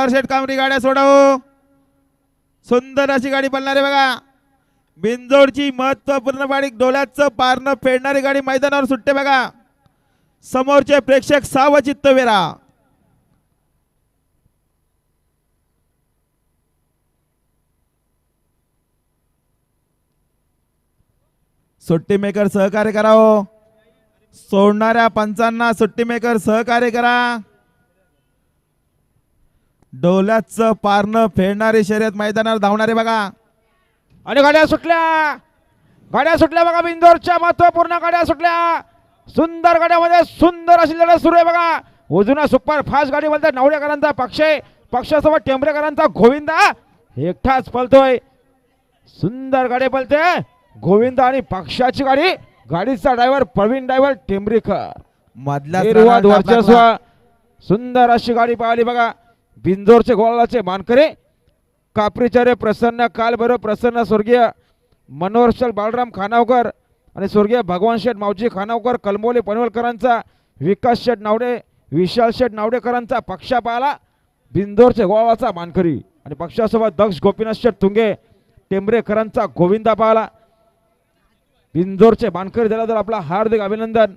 शेट कामरी गाड्या सोडव. सुंदर अशी गाडी पळणारे बघा. बिंजोडची महत्वपूर्ण गाडी डोळ्याचं पारणं फेडणारी गाडी मैदानावर सुटते बघा. समोरचे प्रेक्षक सावचित्त वेरा. सुट्टी मेकर सहकार्य करावं. सोडणाऱ्या पंचांना सुट्टी मेकर सहकार्य करा. डोल्याचं पारणं फेडणारी शर्यत मैदानावर धावणारे बघा. आणि गाड्या सुटल्या बघा. बिंदोरच्या महत्वपूर्ण गाड्या सुटल्या. सुंदर गाड्यामध्ये सुंदर अशी लढत सुरू आहे बघा. उजूना सुपर फास्ट गाडी बोलतात नावडेकरांचा पक्षासोबत टेंबरेकरांचा गोविंदा एकटाच पळतोय. सुंदर गाडी पळते गोविंदा आणि पक्षाची गाडी. गाडीचा ड्रायव्हर प्रवीण ड्रायव्हर टेंबरेकर मधल्या सुंदर अशी गाडी पाहिली बघा. बिंजोरचे गोळाचे मानकरे कापरीचार्य प्रसन्न कालभैरव प्रसन्न स्वर्गीय मनोहरशल बाळराम खानावकर आणि स्वर्गीय भगवान शेठ मावजी खानावकर कलमोली पनवलकरांचा विकास शेठ नावडे विशाल शेठ नावडेकरांचा पक्षा पाहिला. बिंजोरचे गोळाचा मानकरी आणि पक्षासोबत दक्ष गोपीनाथ शेठ तुंगे टेंबरेकरांचा गोविंदा पाहिला. बिंजोरचे मानकरी दिला तर आपला हार्दिक अभिनंदन.